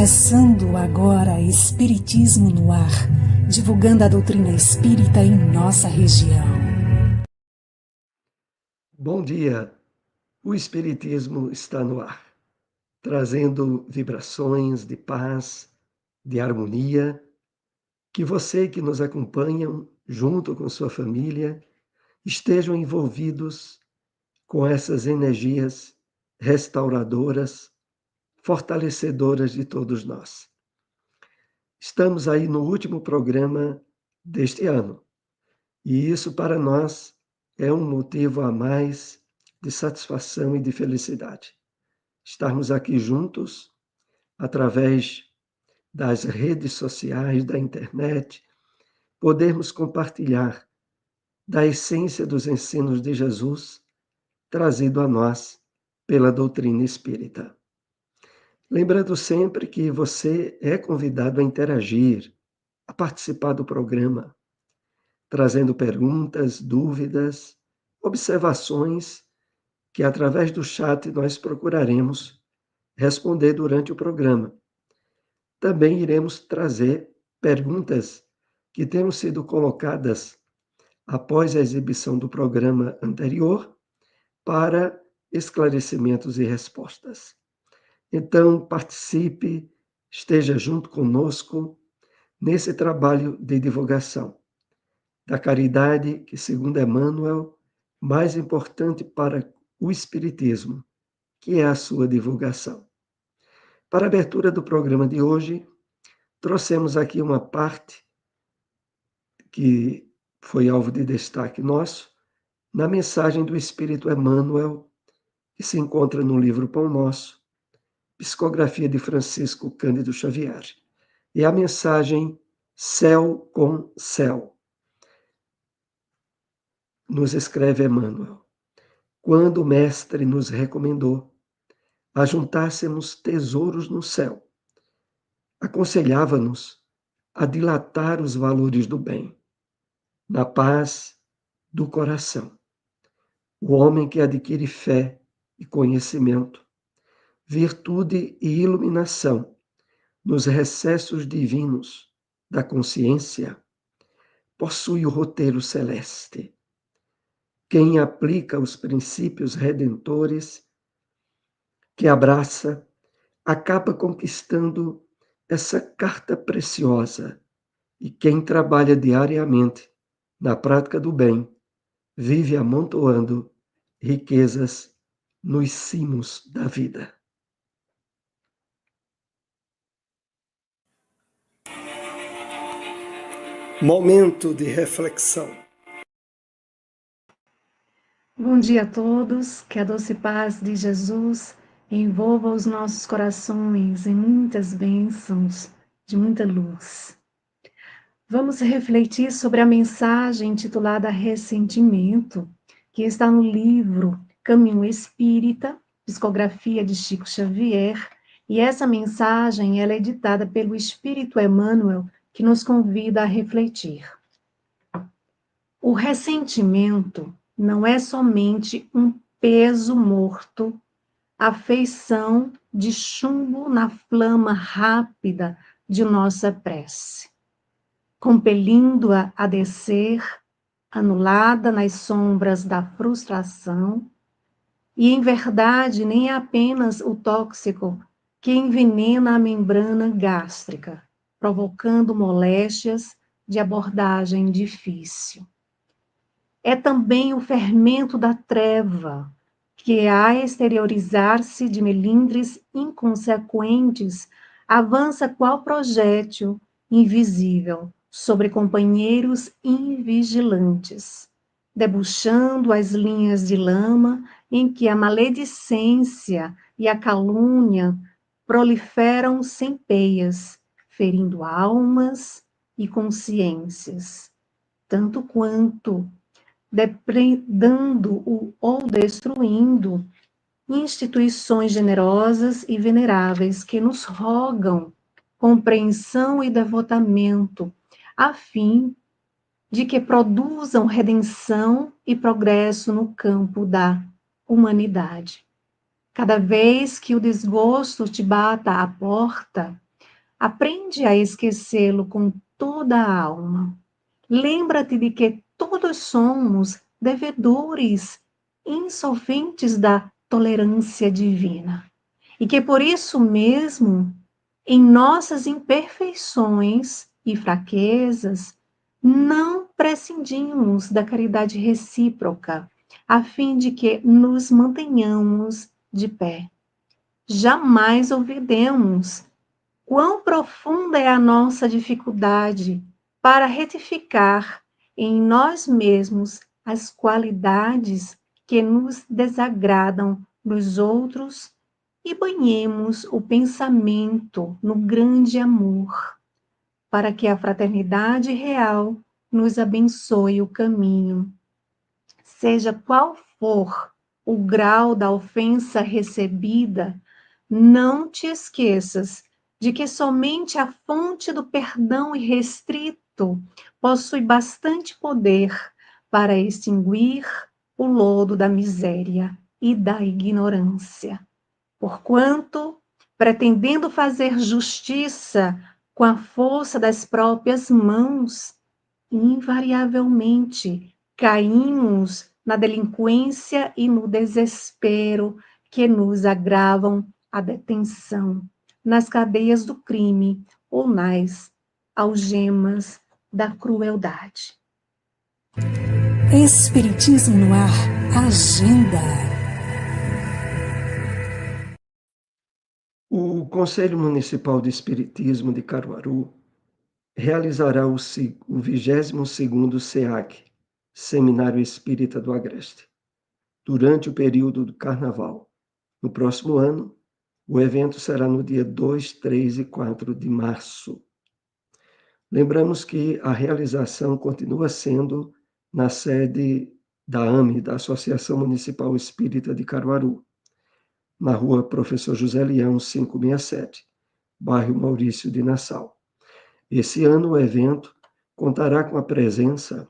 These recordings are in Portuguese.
Começando agora Espiritismo no Ar, divulgando a doutrina espírita em nossa região. Bom dia, o Espiritismo está no ar, trazendo vibrações de paz, de harmonia, que você que nos acompanham, junto com sua família, estejam envolvidos com essas energias restauradoras, fortalecedoras de todos nós. Estamos aí no último programa deste ano, e isso para nós é um motivo a mais de satisfação e de felicidade. Estarmos aqui juntos, através das redes sociais, da internet, podermos compartilhar da essência dos ensinos de Jesus, trazido a nós pela doutrina espírita. Lembrando sempre que você é convidado a interagir, a participar do programa, trazendo perguntas, dúvidas, observações que, através do chat, nós procuraremos responder durante o programa. Também iremos trazer perguntas que tenham sido colocadas após a exibição do programa anterior para esclarecimentos e respostas. Então, participe, esteja junto conosco nesse trabalho de divulgação da caridade que, segundo Emmanuel, mais importante para o Espiritismo, que é a sua divulgação. Para a abertura do programa de hoje, trouxemos aqui uma parte que foi alvo de destaque nosso, na mensagem do Espírito Emmanuel, que se encontra no livro Pão Nosso, psicografia de Francisco Cândido Xavier. E a mensagem Céu com Céu. Nos escreve Emmanuel: quando o Mestre nos recomendou ajuntássemos tesouros no céu, aconselhava-nos a dilatar os valores do bem, na paz do coração. O homem que adquire fé e conhecimento, virtude e iluminação nos recessos divinos da consciência, possui o roteiro celeste. Quem aplica os princípios redentores que abraça, acaba conquistando essa carta preciosa. E quem trabalha diariamente na prática do bem, vive amontoando riquezas nos cimos da vida. Momento de reflexão. Bom dia a todos, que a doce paz de Jesus envolva os nossos corações em muitas bênçãos, de muita luz. Vamos refletir sobre a mensagem intitulada Ressentimento, que está no livro Caminho Espírita, psicografia de Chico Xavier, e essa mensagem ela é ditada pelo Espírito Emmanuel, que nos convida a refletir. O ressentimento não é somente um peso morto, a feição de chumbo na flama rápida de nossa prece, compelindo-a a descer, anulada nas sombras da frustração, e em verdade nem é apenas o tóxico que envenena a membrana gástrica, provocando moléstias de abordagem difícil. É também o fermento da treva, que a exteriorizar-se de melindres inconsequentes, avança qual projétil invisível sobre companheiros invigilantes, debuxando as linhas de lama em que a maledicência e a calúnia proliferam sem peias, ferindo almas e consciências, tanto quanto depredando ou destruindo instituições generosas e veneráveis que nos rogam compreensão e devotamento, a fim de que produzam redenção e progresso no campo da humanidade. Cada vez que o desgosto te bata à porta, Aprende a esquecê-lo com toda a alma. Lembra-te de que todos somos devedores insolventes da tolerância divina. E que por isso mesmo, em nossas imperfeições e fraquezas, não prescindimos da caridade recíproca, a fim de que nos mantenhamos de pé. Jamais olvidemos quão profunda é a nossa dificuldade para retificar em nós mesmos as qualidades que nos desagradam nos outros e banhemos o pensamento no grande amor, para que a fraternidade real nos abençoe o caminho. Seja qual for o grau da ofensa recebida, não te esqueças de que somente a fonte do perdão irrestrito possui bastante poder para extinguir o lodo da miséria e da ignorância. Porquanto, pretendendo fazer justiça com a força das próprias mãos, invariavelmente caímos na delinquência e no desespero que nos agravam a detenção nas cadeias do crime ou nas algemas da crueldade. Espiritismo no ar, agenda. O Conselho Municipal de Espiritismo de Caruaru realizará o 22º SEAC, Seminário Espírita do Agreste, durante o período do Carnaval. No próximo ano, o evento será no dia 2, 3 e 4 de março. Lembramos que a realização continua sendo na sede da AME, da Associação Municipal Espírita de Caruaru, na rua Professor José Leão, 567, bairro Maurício de Nassau. Esse ano o evento contará com a presença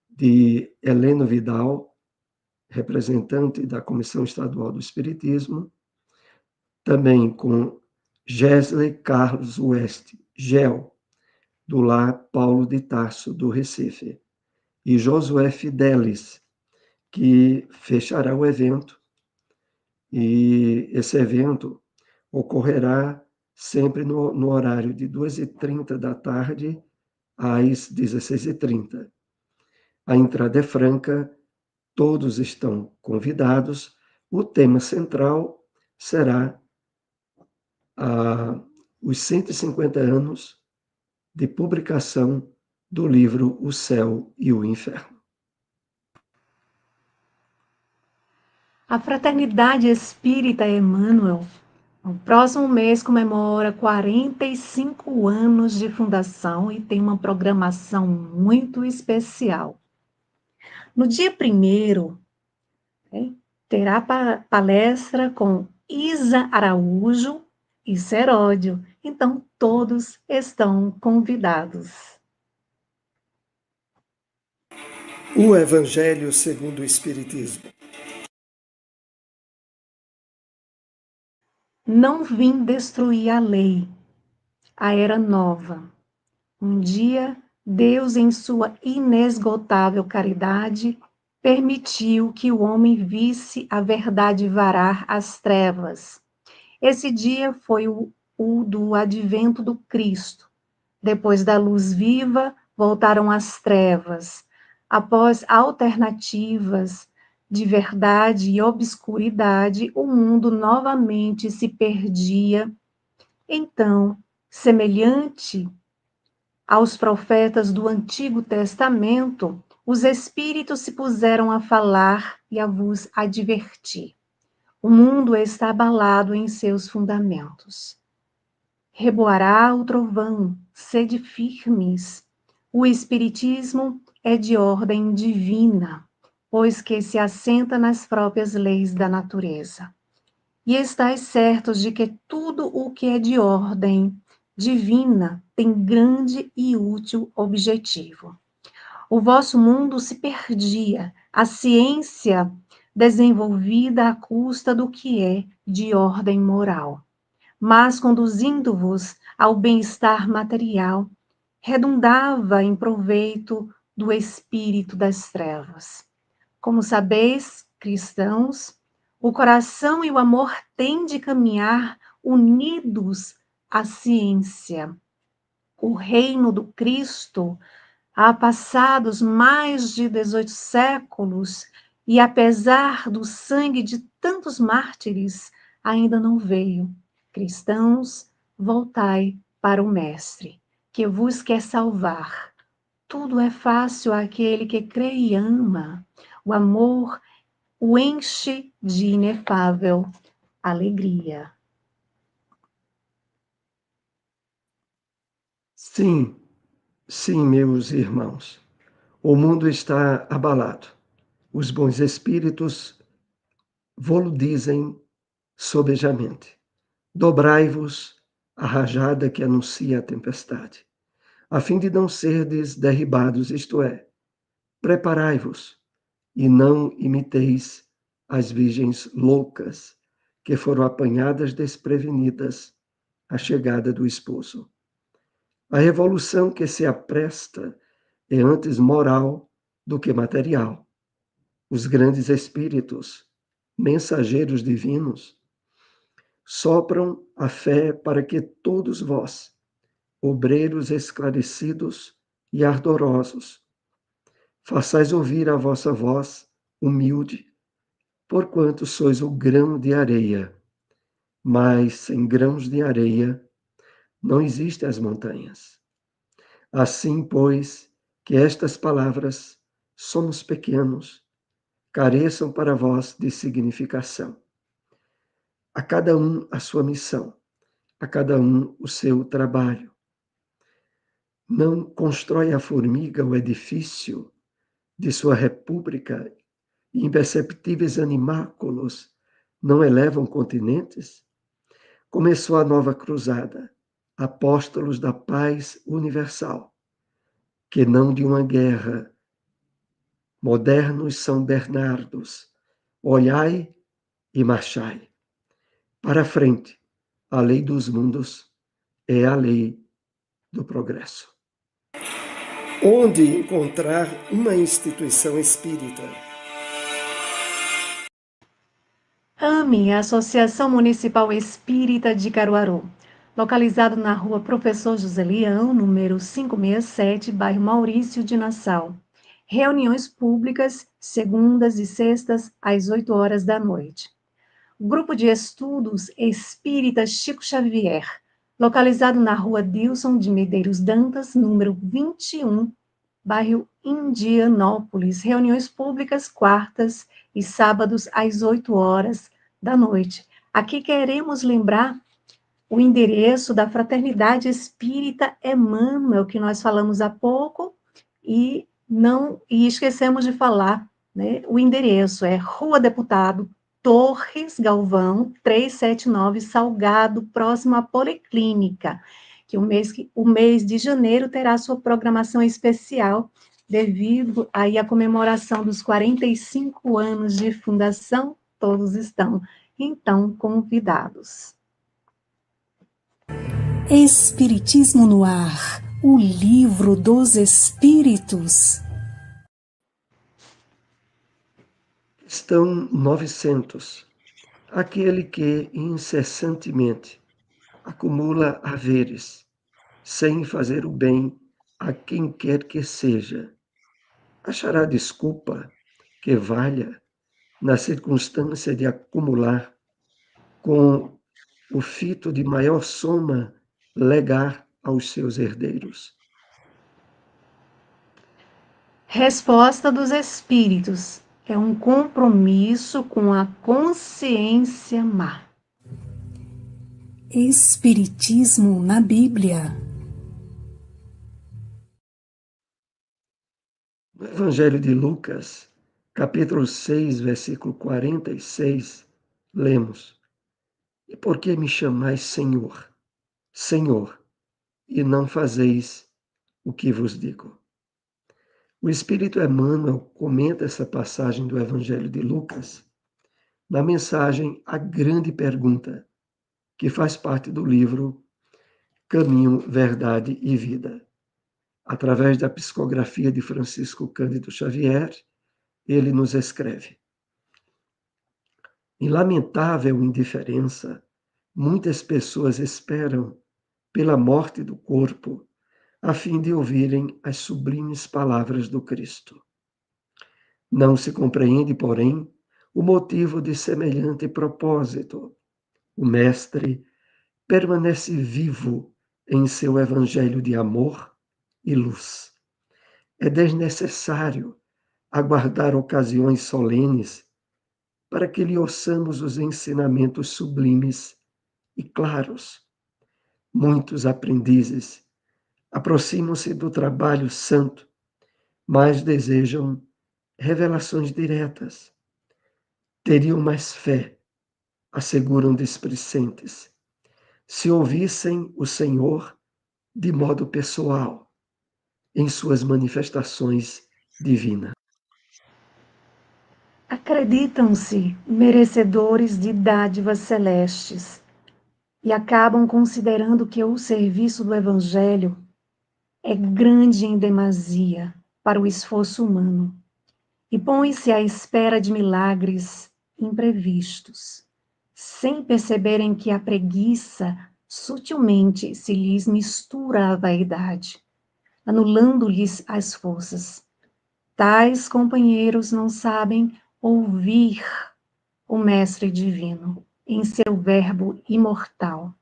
de Heleno Vidal, representante da Comissão Estadual do Espiritismo, também com Gesley Carlos West, GEL, do Lar Paulo de Tarso, do Recife, e Josué Fidelis, que fechará o evento. E esse evento ocorrerá sempre no horário de 2h30 da tarde às 16h30. A entrada é franca, todos estão convidados. O tema central será os 150 anos de publicação do livro O Céu e o Inferno. A Fraternidade Espírita Emmanuel, no próximo mês, comemora 45 anos de fundação e tem uma programação muito especial. No dia 1º, terá palestra com Isa Araújo e Seródio. Então, todos estão convidados. O Evangelho segundo o Espiritismo. Não vim destruir a lei, a era nova. Um dia, Deus, em sua inesgotável caridade, permitiu que o homem visse a verdade varar as trevas. Esse dia foi o do advento do Cristo. Depois da luz viva, voltaram as trevas. Após alternativas de verdade e obscuridade, o mundo novamente se perdia. Então, semelhante aos profetas do Antigo Testamento, os espíritos se puseram a falar e a vos advertir. O mundo está abalado em seus fundamentos. Reboará o trovão, sede firmes. O espiritismo é de ordem divina, pois que se assenta nas próprias leis da natureza. E estais certos de que tudo o que é de ordem divina tem grande e útil objetivo. O vosso mundo se perdia, a ciência desenvolvida à custa do que é de ordem moral. mas conduzindo-vos ao bem-estar material, redundava em proveito do espírito das trevas. Como sabeis, cristãos, o coração e o amor têm de caminhar unidos à ciência. O reino do Cristo, há passados mais de 18 séculos, e apesar do sangue de tantos mártires, ainda não veio. Cristãos, voltai para o Mestre, que vos quer salvar. Tudo é fácil àquele que crê e ama. O amor o enche de inefável alegria. Sim, sim, meus irmãos. O mundo está abalado. Os bons espíritos vô-lo dizem sobejamente. Dobrai-vos a rajada que anuncia a tempestade, a fim de não serdes derribados, isto é, preparai-vos e não imiteis as virgens loucas que foram apanhadas desprevenidas à chegada do esposo. A revolução que se apresta é antes moral do que material. Os grandes espíritos, mensageiros divinos, sopram a fé para que todos vós, obreiros esclarecidos e ardorosos, façais ouvir a vossa voz humilde, porquanto sois o grão de areia, mas sem grãos de areia não existem as montanhas. Assim, pois, que estas palavras, somos pequenos, careçam para vós de significação. A cada um a sua missão, a cada um o seu trabalho. Não constrói a formiga o edifício de sua república, e imperceptíveis animáculos não elevam continentes? Começou a nova cruzada, apóstolos da paz universal, que não de uma guerra. Modernos São Bernardos, olhai e marchai. Para frente, a lei dos mundos é a lei do progresso. Onde encontrar uma instituição espírita? AME, Associação Municipal Espírita de Caruaru, localizado na rua Professor José Leão, número 567, bairro Maurício de Nassau. Reuniões públicas, segundas e sextas, às 8 horas da noite. Grupo de Estudos Espírita Chico Xavier, localizado na rua Dilson de Medeiros Dantas, número 21, bairro Indianópolis. Reuniões públicas, quartas e sábados, às 8 horas da noite. Aqui queremos lembrar o endereço da Fraternidade Espírita Emmanuel, que nós falamos há pouco, e esquecemos de falar, né? O endereço é Rua Deputado Torres Galvão, 379, Salgado, próximo à Policlínica, que o mês de janeiro terá sua programação especial, devido aí à comemoração dos 45 anos de fundação, todos estão, então, convidados. Espiritismo no Ar, o livro dos Espíritos. Questão 900. Aquele que incessantemente acumula haveres, sem fazer o bem a quem quer que seja, achará desculpa que valha na circunstância de acumular, com o fito de maior soma, legar aos seus herdeiros? Resposta dos Espíritos é um compromisso com a consciência má. Espiritismo na Bíblia. No Evangelho de Lucas, capítulo 6, versículo 46, lemos: E por que me chamais Senhor, Senhor, e não fazeis o que vos digo? O Espírito Emmanuel comenta essa passagem do Evangelho de Lucas na mensagem A Grande Pergunta, que faz parte do livro Caminho, Verdade e Vida. Através da psicografia de Francisco Cândido Xavier, ele nos escreve: em lamentável indiferença, muitas pessoas esperam pela morte do corpo, a fim de ouvirem as sublimes palavras do Cristo. Não se compreende, porém, o motivo de semelhante propósito. O Mestre permanece vivo em seu evangelho de amor e luz. É desnecessário aguardar ocasiões solenes para que lhe ouçamos os ensinamentos sublimes e claros. Muitos aprendizes aproximam-se do trabalho santo, mas desejam revelações diretas. Teriam mais fé, asseguram displicentes, se ouvissem o Senhor de modo pessoal, em suas manifestações divinas. Acreditam-se merecedores de dádivas celestes e acabam considerando que o serviço do Evangelho é grande em demasia para o esforço humano e põe-se à espera de milagres imprevistos, sem perceberem que a preguiça sutilmente se lhes mistura à vaidade, anulando-lhes as forças. Tais companheiros não sabem ouvir o Mestre Divino em seu verbo imortal.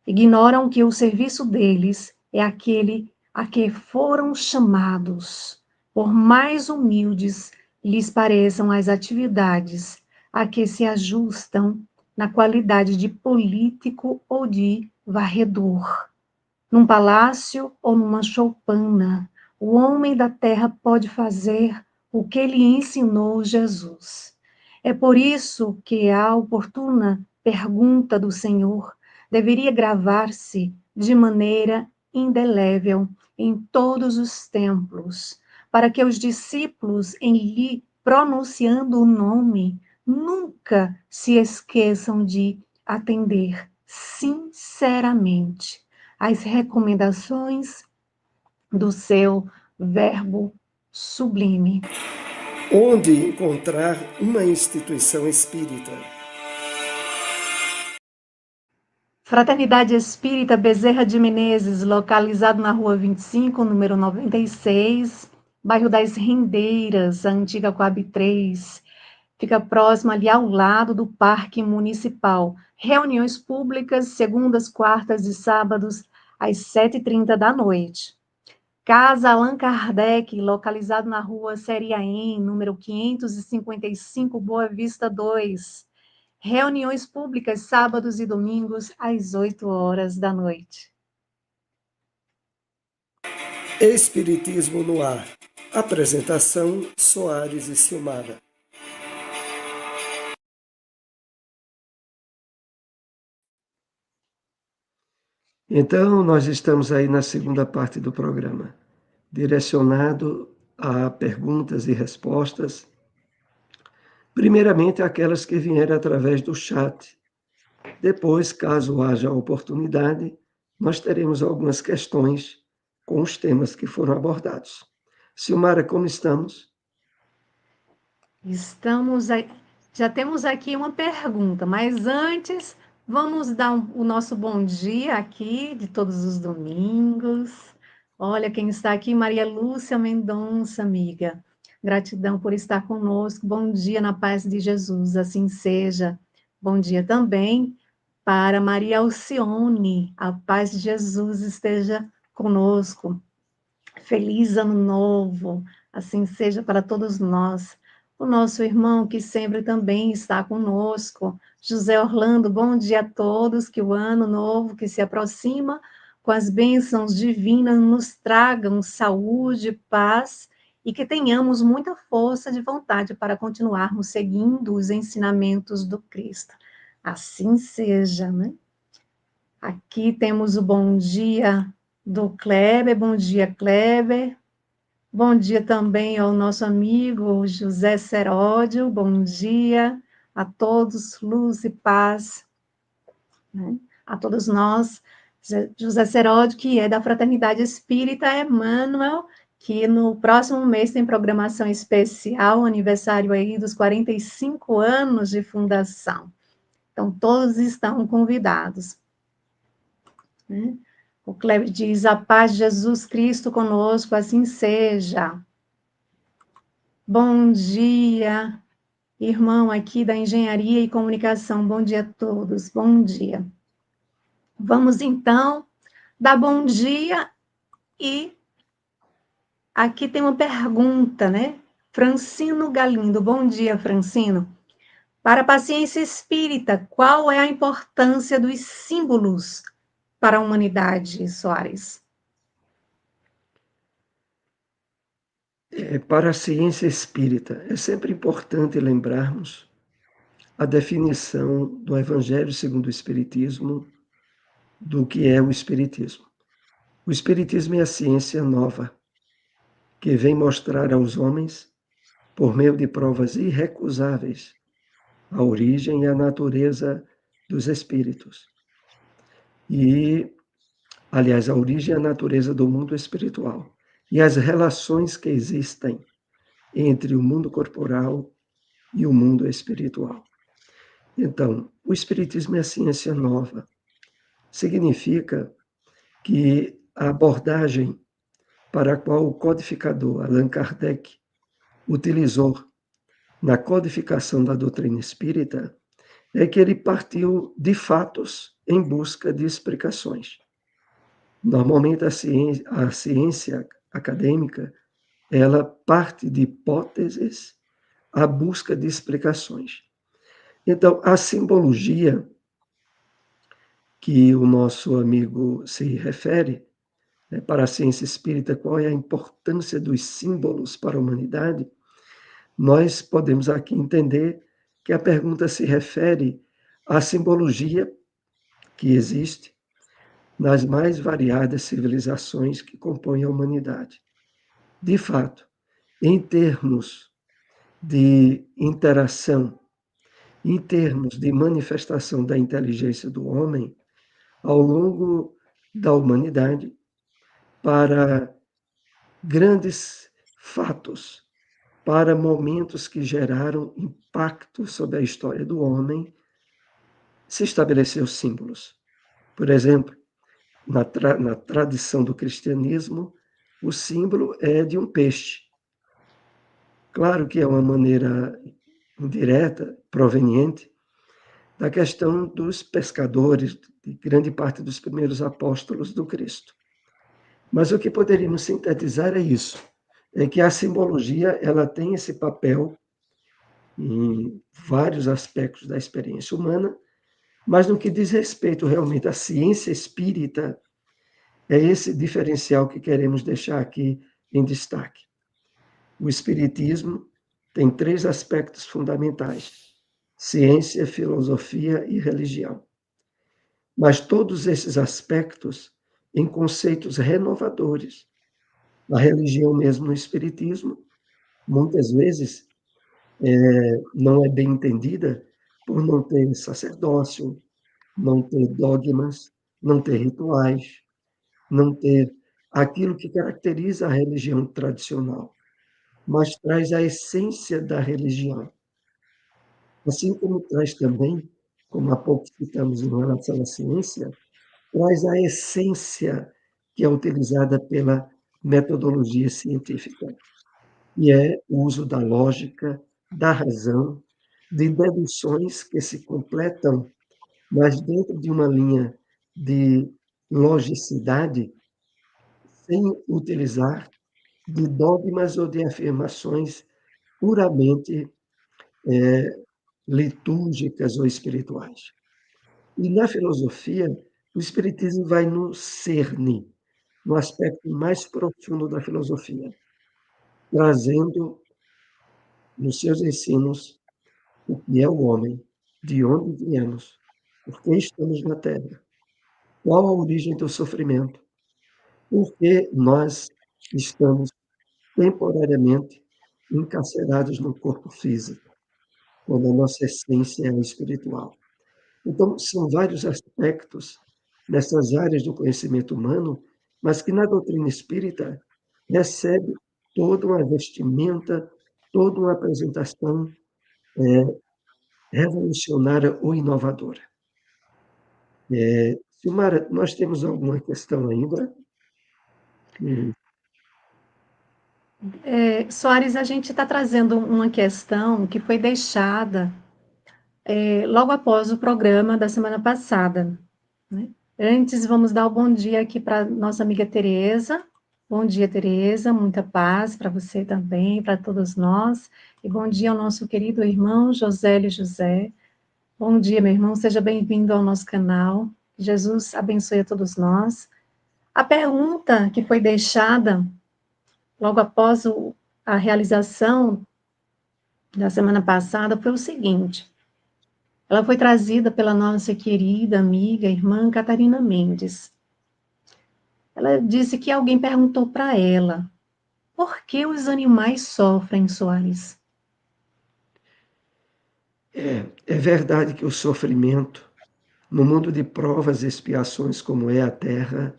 Ignoram que o serviço deles é aquele a que foram chamados, por mais humildes lhes pareçam as atividades a que se ajustam na qualidade de político ou de varredor. Num palácio ou numa choupana, o homem da terra pode fazer o que lhe ensinou Jesus. É por isso que a oportuna pergunta do Senhor deveria gravar-se de maneira indelével em todos os templos, para que os discípulos, em lhe pronunciando o nome, nunca se esqueçam de atender sinceramente as recomendações do seu verbo sublime. Onde encontrar uma instituição espírita? Fraternidade Espírita Bezerra de Menezes, localizado na Rua 25, número 96, bairro das Rendeiras, a antiga Coab 3. Fica próximo ali ao lado do Parque Municipal. Reuniões públicas, segundas, quartas e sábados, às 7h30 da noite. Casa Allan Kardec, localizado na Rua Seriaém, número 555, Boa Vista 2. Reuniões públicas, sábados e domingos, às 8h da noite. Espiritismo no ar. Apresentação: Soares e Silmara. Então, nós estamos aí na segunda parte do programa, direcionado a perguntas e respostas, primeiramente aquelas que vieram através do chat. Depois, caso haja oportunidade, nós teremos algumas questões com os temas que foram abordados. Silmara, como estamos? Já temos aqui uma pergunta, mas antes vamos dar o nosso bom dia aqui de todos os domingos. Olha quem está aqui, Maria Lúcia Mendonça, amiga. Gratidão por estar conosco. Bom dia na paz de Jesus, assim seja. Bom dia também para Maria Alcione. A paz de Jesus esteja conosco. Feliz ano novo, assim seja para todos nós. O nosso irmão que sempre também está conosco, José Orlando, bom dia a todos, que o ano novo que se aproxima, com as bênçãos divinas, nos tragam saúde, paz, e que tenhamos muita força de vontade para continuarmos seguindo os ensinamentos do Cristo. Assim seja, né? Aqui temos o bom dia do Kleber, bom dia, Kleber. Bom dia também ao nosso amigo José Seródio, bom dia a todos, luz e paz. né? A todos nós, José Seródio, que é da Fraternidade Espírita Emmanuel, que no próximo mês tem programação especial, aniversário aí dos 45 anos de fundação. Então, todos estão convidados, né? O Cleber diz, a paz de Jesus Cristo conosco, assim seja. Bom dia, irmão aqui da Engenharia e Comunicação. Bom dia a todos, bom dia. Vamos, então, dar bom dia e aqui tem uma pergunta, né? Francino Galindo. Bom dia, Francino. Para a paciência espírita, qual é a importância dos símbolos para a humanidade, Soares? Para a ciência espírita, é sempre importante lembrarmos a definição do Evangelho segundo o Espiritismo do que é o Espiritismo. O Espiritismo é a ciência nova, que vem mostrar aos homens, por meio de provas irrecusáveis, a origem e a natureza dos espíritos. E, aliás, a origem e a natureza do mundo espiritual. E as relações que existem entre o mundo corporal e o mundo espiritual. Então, o Espiritismo é a ciência nova. Significa que a abordagem para a qual o codificador Allan Kardec utilizou na codificação da doutrina espírita é que ele partiu de fatos em busca de explicações. Normalmente a ciência acadêmica ela parte de hipóteses à busca de explicações. Então, a simbologia que o nosso amigo se refere, né, para a ciência espírita, qual é a importância dos símbolos para a humanidade, nós podemos aqui entender que a pergunta se refere à simbologia que existe nas mais variadas civilizações que compõem a humanidade. De fato, em termos de interação, em termos de manifestação da inteligência do homem, ao longo da humanidade, para grandes fatos, para momentos que geraram impacto sobre a história do homem, se estabeleceu símbolos. Por exemplo, na tradição do cristianismo, o símbolo é de um peixe. Claro que é uma maneira indireta, proveniente, da questão dos pescadores, de grande parte dos primeiros apóstolos do Cristo. Mas o que poderíamos sintetizar é isso, é que a simbologia ela tem esse papel em vários aspectos da experiência humana, mas no que diz respeito realmente à ciência espírita, é esse diferencial que queremos deixar aqui em destaque. O espiritismo tem 3 aspectos fundamentais: ciência, filosofia e religião. Mas todos esses aspectos em conceitos renovadores. A religião mesmo no espiritismo, muitas vezes, não é bem entendida por não ter sacerdócio, não ter dogmas, não ter rituais, não ter aquilo que caracteriza a religião tradicional, mas traz a essência da religião. Assim como traz também, como há pouco citamos em relação à ciência, traz a essência que é utilizada pela metodologia científica, e é o uso da lógica, da razão, de deduções que se completam, mas dentro de uma linha de logicidade, sem utilizar de dogmas ou de afirmações puramente litúrgicas ou espirituais. E na filosofia, o espiritismo vai no cerne, no aspecto mais profundo da filosofia, trazendo nos seus ensinos o que é o homem, de onde viemos, por que estamos na Terra, qual a origem do sofrimento, por que nós estamos temporariamente encarcerados no corpo físico, quando a nossa essência é espiritual. Então, são vários aspectos nessas áreas do conhecimento humano, mas que na doutrina espírita recebe toda uma vestimenta, toda uma apresentação revolucionária ou inovadora. Silmara, nós temos alguma questão ainda? Soares, a gente está trazendo uma questão que foi deixada logo após o programa da semana passada, né? Antes, vamos dar o bom dia aqui para nossa amiga Tereza. Bom dia, Tereza, muita paz para você também, para todos nós. E bom dia ao nosso querido irmão Josélio José. Bom dia, meu irmão, seja bem-vindo ao nosso canal. Jesus abençoe a todos nós. A pergunta que foi deixada logo após a realização da semana passada foi o seguinte: ela foi trazida pela nossa querida amiga, irmã Catarina Mendes. Ela disse que alguém perguntou para ela: por que os animais sofrem, Soares? É verdade que o sofrimento, no mundo de provas e expiações como é a Terra,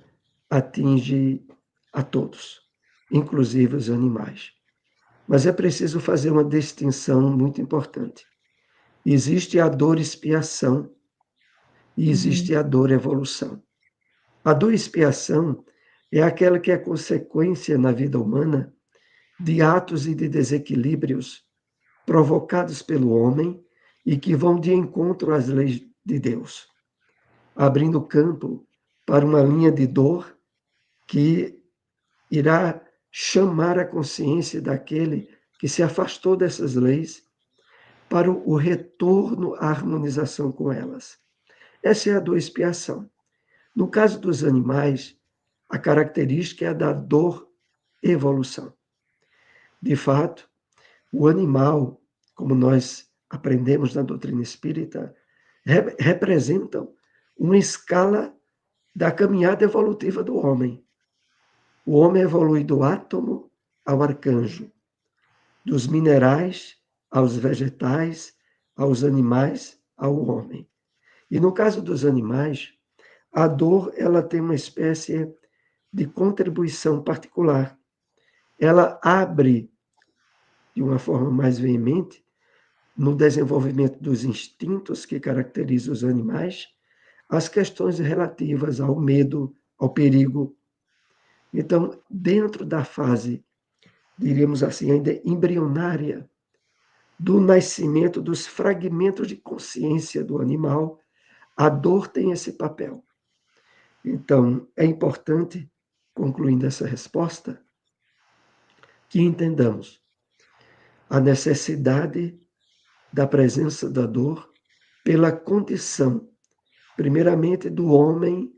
atinge a todos, inclusive os animais. Mas é preciso fazer uma distinção muito importante. Existe a dor expiação e existe a dor evolução. A dor expiação é aquela que é consequência na vida humana de atos e de desequilíbrios provocados pelo homem e que vão de encontro às leis de Deus, abrindo campo para uma linha de dor que irá chamar a consciência daquele que se afastou dessas leis para o retorno à harmonização com elas. Essa é a dor expiação. No caso dos animais, a característica é a da dor evolução. De fato, o animal, como nós aprendemos na doutrina espírita, representam uma escala da caminhada evolutiva do homem. O homem evolui do átomo ao arcanjo, dos minerais aos vegetais, aos animais, ao homem. E no caso dos animais, a dor ela tem uma espécie de contribuição particular. Ela abre de uma forma mais veemente no desenvolvimento dos instintos que caracterizam os animais, as questões relativas ao medo, ao perigo. Então, dentro da fase, diríamos assim, ainda embrionária, do nascimento dos fragmentos de consciência do animal, a dor tem esse papel. Então, é importante, concluindo essa resposta, que entendamos a necessidade da presença da dor pela condição, primeiramente, do homem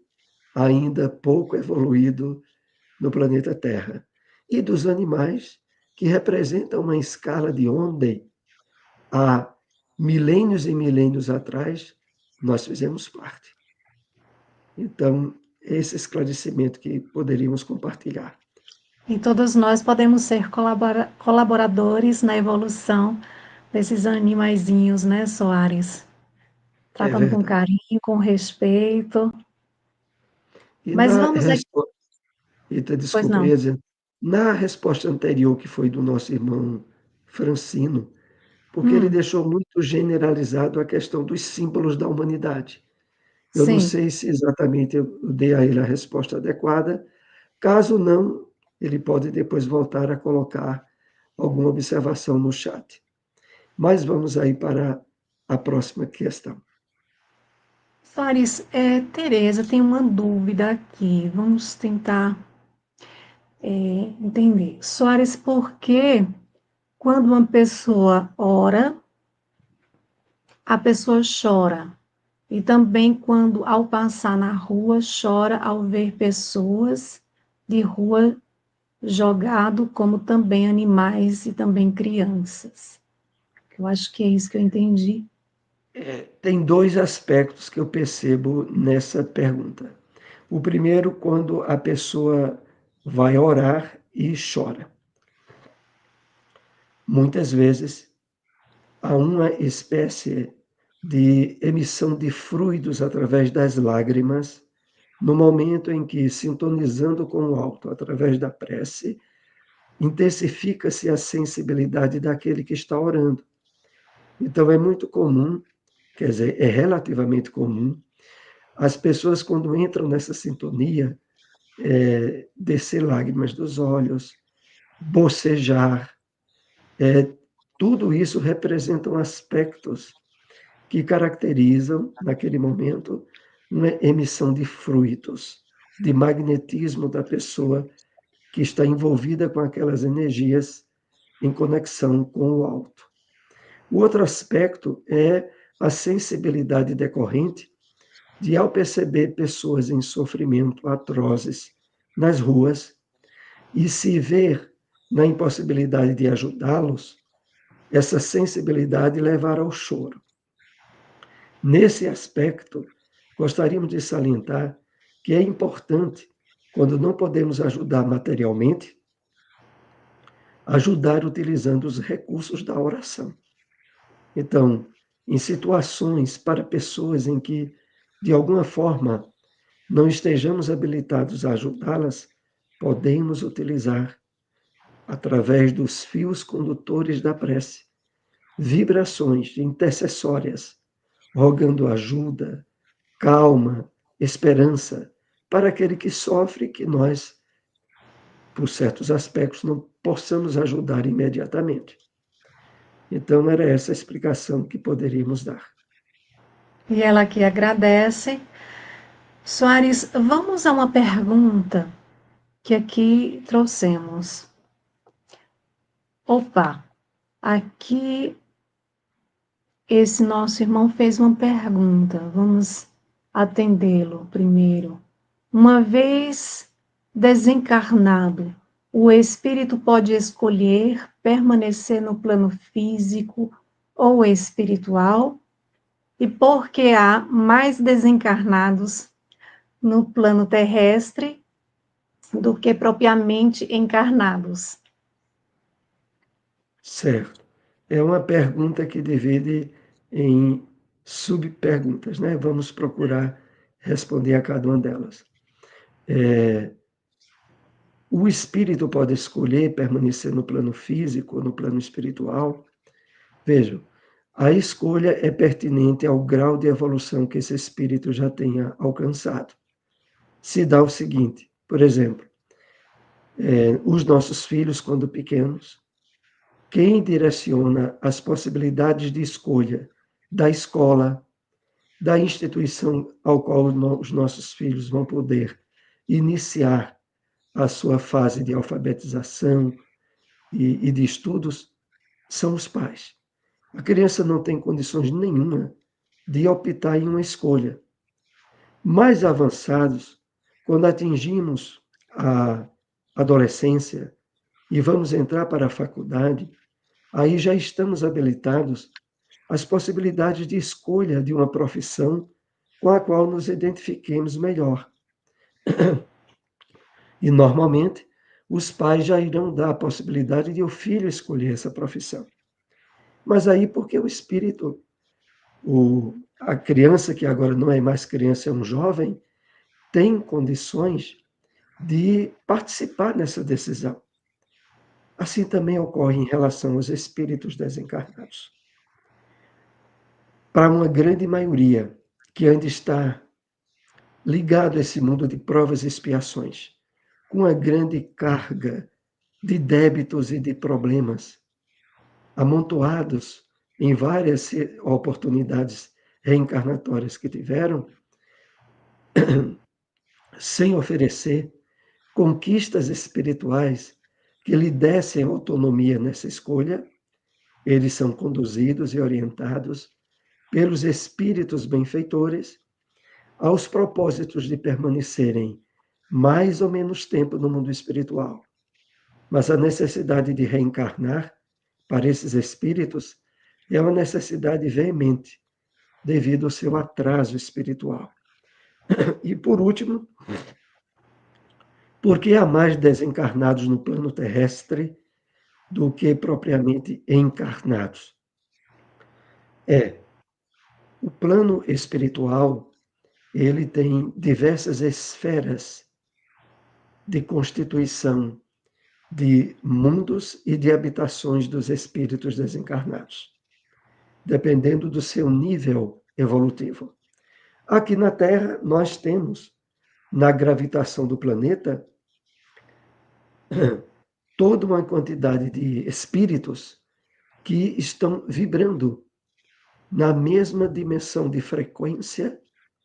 ainda pouco evoluído no planeta Terra, e dos animais, que representam uma escala de onde há milênios e milênios atrás nós fizemos parte. Então, esse esclarecimento que poderíamos compartilhar. E todos nós podemos ser colaboradores na evolução desses animaizinhos, né, Soares? É Tratando com verdade. carinho, com respeito. E Mas na vamos aqui. resposta, Eita, Pois desculpa, não. Ezia, na resposta anterior, que foi do nosso irmão Francino, porque ele Hum, deixou muito generalizado a questão dos símbolos da humanidade. Eu não sim. sei se exatamente eu dei a ele a resposta adequada. Caso não, ele pode depois voltar a colocar alguma observação no chat. Mas vamos aí para a próxima questão. Soares, Tereza, tem uma dúvida aqui. Vamos tentar entender. Soares, por que quando uma pessoa ora, a pessoa chora? E também quando, ao passar na rua, chora ao ver pessoas de rua jogado, como também animais e também crianças. Eu acho que é isso que eu entendi. Tem dois aspectos que eu percebo nessa pergunta. O primeiro, quando a pessoa vai orar e chora. Muitas vezes há uma espécie de emissão de fluidos através das lágrimas, no momento em que, sintonizando com o alto através da prece, intensifica-se a sensibilidade daquele que está orando. Então, é muito comum, quer dizer, é relativamente comum, as pessoas, quando entram nessa sintonia, descer lágrimas dos olhos, bocejar, tudo isso representam aspectos que caracterizam, naquele momento, uma emissão de fluidos, de magnetismo da pessoa que está envolvida com aquelas energias em conexão com o alto. O outro aspecto é a sensibilidade decorrente de, ao perceber pessoas em sofrimento atrozes nas ruas e se ver na impossibilidade de ajudá-los, essa sensibilidade levar ao choro. Nesse aspecto, gostaríamos de salientar que é importante, quando não podemos ajudar materialmente, ajudar utilizando os recursos da oração. Então, em situações para pessoas em que, de alguma forma, não estejamos habilitados a ajudá-las, podemos utilizar, através dos fios condutores da prece, vibrações intercessórias, rogando ajuda, calma, esperança para aquele que sofre, que nós, por certos aspectos, não possamos ajudar imediatamente. Então, era essa a explicação que poderíamos dar. E ela aqui agradece. Soares, vamos a uma pergunta que aqui trouxemos. Opa, aqui esse nosso irmão fez uma pergunta. Vamos atendê-lo primeiro. Uma vez desencarnado, o espírito pode escolher permanecer no plano físico ou espiritual? E por que há mais desencarnados no plano terrestre do que propriamente encarnados? Certo. É uma pergunta que divide em subperguntas, né? Vamos procurar responder a cada uma delas. O espírito pode escolher permanecer no plano físico ou no plano espiritual? Vejam, a escolha é pertinente ao grau de evolução que esse espírito já tenha alcançado. Se dá o seguinte, por exemplo, os nossos filhos, quando pequenos, quem direciona as possibilidades de escolha da escola, da instituição ao qual os nossos filhos vão poder iniciar a sua fase de alfabetização e de estudos, são os pais. A criança não tem condições nenhuma de optar em uma escolha. Mais avançados, quando atingimos a adolescência e vamos entrar para a faculdade, aí já estamos habilitados às possibilidades de escolha de uma profissão com a qual nos identifiquemos melhor. E, normalmente, os pais já irão dar a possibilidade de o filho escolher essa profissão. Mas aí, porque o espírito, a criança, que agora não é mais criança, é um jovem, tem condições de participar nessa decisão. Assim também ocorre em relação aos espíritos desencarnados. Para uma grande maioria que ainda está ligado a esse mundo de provas e expiações, com a grande carga de débitos e de problemas amontoados em várias oportunidades reencarnatórias que tiveram, sem oferecer conquistas espirituais que lhe dessem autonomia nessa escolha, eles são conduzidos e orientados pelos espíritos benfeitores aos propósitos de permanecerem mais ou menos tempo no mundo espiritual. Mas a necessidade de reencarnar para esses espíritos é uma necessidade veemente, devido ao seu atraso espiritual. E, por último, porque há mais desencarnados no plano terrestre do que propriamente encarnados? O plano espiritual, ele tem diversas esferas de constituição de mundos e de habitações dos espíritos desencarnados, dependendo do seu nível evolutivo. Aqui na Terra, nós temos, na gravitação do planeta, toda uma quantidade de espíritos que estão vibrando na mesma dimensão de frequência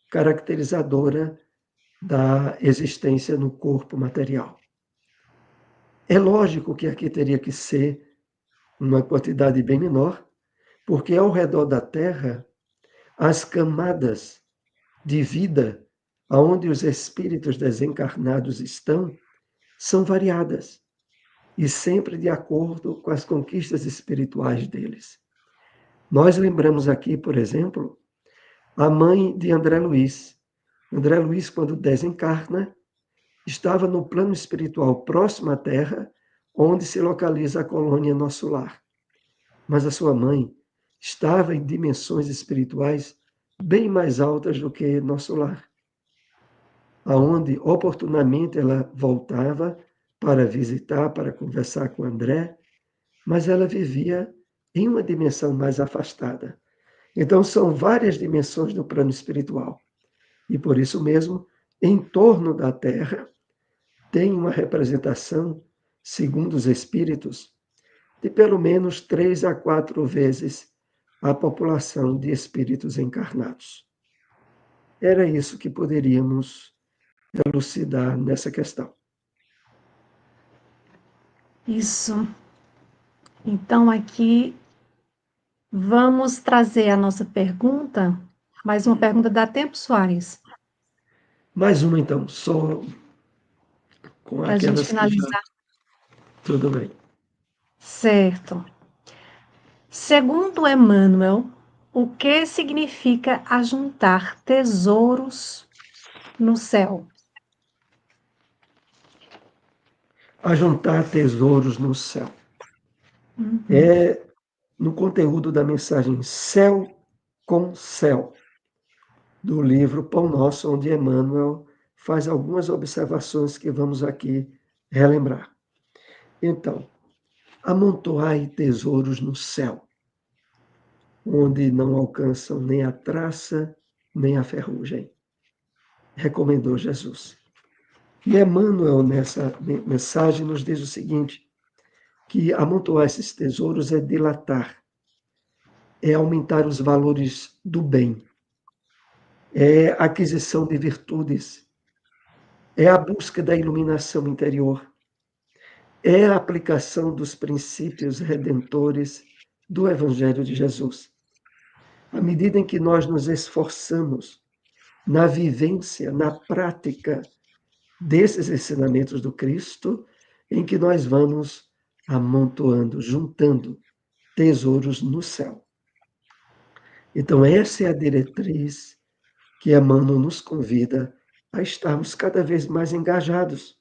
caracterizadora da existência no corpo material. É lógico que aqui teria que ser uma quantidade bem menor, porque ao redor da Terra, as camadas de vida aonde os espíritos desencarnados estão são variadas e sempre de acordo com as conquistas espirituais deles. Nós lembramos aqui, por exemplo, a mãe de André Luiz. André Luiz, quando desencarna, estava no plano espiritual próximo à Terra, onde se localiza a colônia Nosso Lar. Mas a sua mãe estava em dimensões espirituais bem mais altas do que Nosso Lar, aonde oportunamente ela voltava para visitar, para conversar com André, mas ela vivia em uma dimensão mais afastada. Então, são várias dimensões do plano espiritual. E por isso mesmo, em torno da Terra, tem uma representação, segundo os espíritos, de pelo menos 3 a 4 vezes a população de espíritos encarnados. Era isso que poderíamos elucidar nessa questão. Isso. Então, aqui vamos trazer a nossa pergunta. Mais uma pergunta. Dá tempo, Soares? Mais uma, então, só com Para a gente aquelas que já. finalizar. Tudo bem. Certo. Segundo Emmanuel, o que significa ajuntar tesouros no céu? Ajuntar tesouros no céu. É no conteúdo da mensagem Céu com Céu, do livro Pão Nosso, onde Emmanuel faz algumas observações que vamos aqui relembrar. Então, amontoai tesouros no céu, onde não alcançam nem a traça, nem a ferrugem, recomendou Jesus. E Emmanuel, nessa mensagem, nos diz o seguinte, que amontoar esses tesouros é dilatar, é aumentar os valores do bem, é a aquisição de virtudes, é a busca da iluminação interior, é a aplicação dos princípios redentores do Evangelho de Jesus. À medida em que nós nos esforçamos na vivência, na prática desses ensinamentos do Cristo, em que nós vamos amontoando, juntando tesouros no céu. Então, essa é a diretriz que Emmanuel nos convida a estarmos cada vez mais engajados.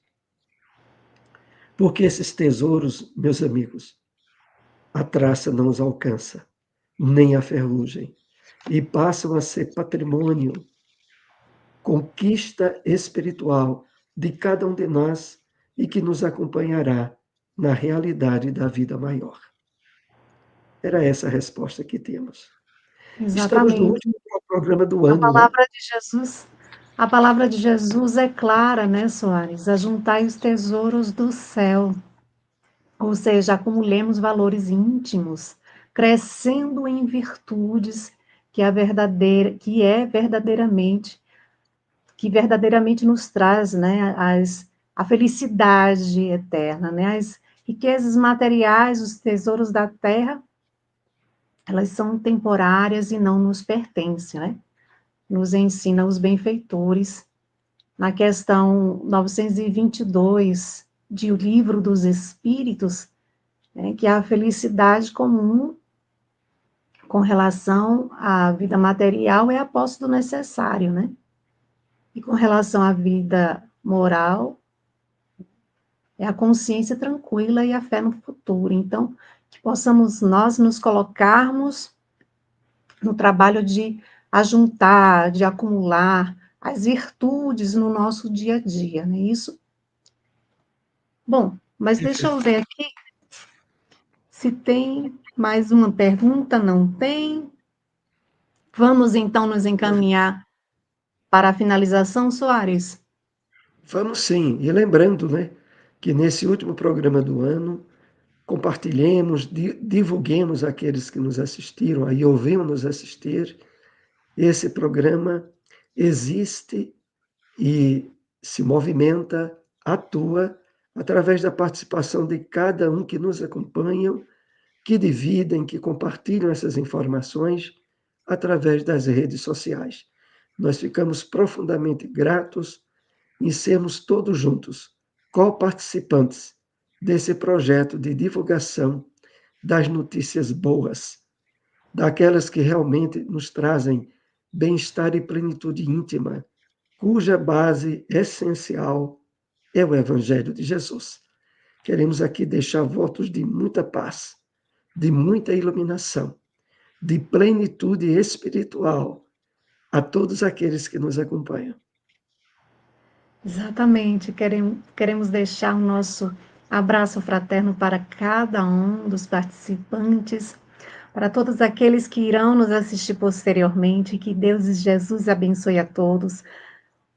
Porque esses tesouros, meus amigos, a traça não os alcança, nem a ferrugem, e passam a ser patrimônio, conquista espiritual de cada um de nós e que nos acompanhará na realidade da vida maior. Era essa a resposta que temos. Estamos no Exatamente. último programa do A ano, né? palavra de Jesus, a palavra de Jesus é clara, né, Soares? Ajuntai os tesouros do céu. Ou seja, acumulemos valores íntimos, crescendo em virtudes que verdadeiramente nos traz, né, a felicidade eterna, né? As riquezas materiais, os tesouros da terra, elas são temporárias e não nos pertencem, né? Nos ensina os benfeitores na questão 922 de O Livro dos Espíritos, né, que a felicidade comum com relação à vida material é a posse do necessário, né? E com relação à vida moral, é a consciência tranquila e a fé no futuro. Então, que possamos nós nos colocarmos no trabalho de ajuntar, de acumular as virtudes no nosso dia a dia, não é isso? Bom, mas deixa eu ver aqui se tem mais uma pergunta. Não tem. Vamos então nos encaminhar para a finalização, Soares? Vamos sim, e lembrando, né, que nesse último programa do ano, compartilhemos, divulguemos àqueles que nos assistiram, aí ouviram nos assistir. Esse programa existe e se movimenta, atua, através da participação de cada um que nos acompanham, que dividem, que compartilham essas informações através das redes sociais. Nós ficamos profundamente gratos em sermos todos juntos co-participantes desse projeto de divulgação das notícias boas, daquelas que realmente nos trazem bem-estar e plenitude íntima, cuja base essencial é o Evangelho de Jesus. Queremos aqui deixar votos de muita paz, de muita iluminação, de plenitude espiritual a todos aqueles que nos acompanham. Exatamente, queremos deixar o nosso abraço fraterno para cada um dos participantes, para todos aqueles que irão nos assistir posteriormente, que Deus e Jesus abençoe a todos.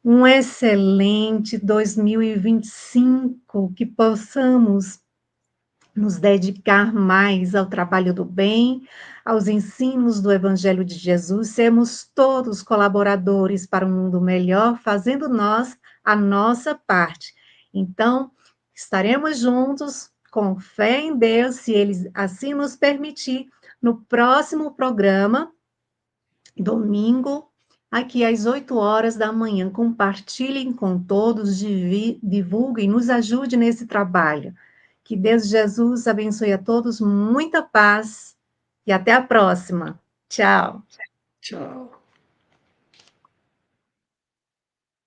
Um excelente 2025, que possamos nos dedicar mais ao trabalho do bem, aos ensinos do Evangelho de Jesus, sermos todos colaboradores para um mundo melhor, fazendo nós a nossa parte. Então, estaremos juntos, com fé em Deus, se Ele assim nos permitir, no próximo programa, domingo, aqui às 8 horas da manhã. Compartilhem com todos, divulguem, nos ajude nesse trabalho. Que Deus Jesus abençoe a todos, muita paz e até a próxima. Tchau. Tchau.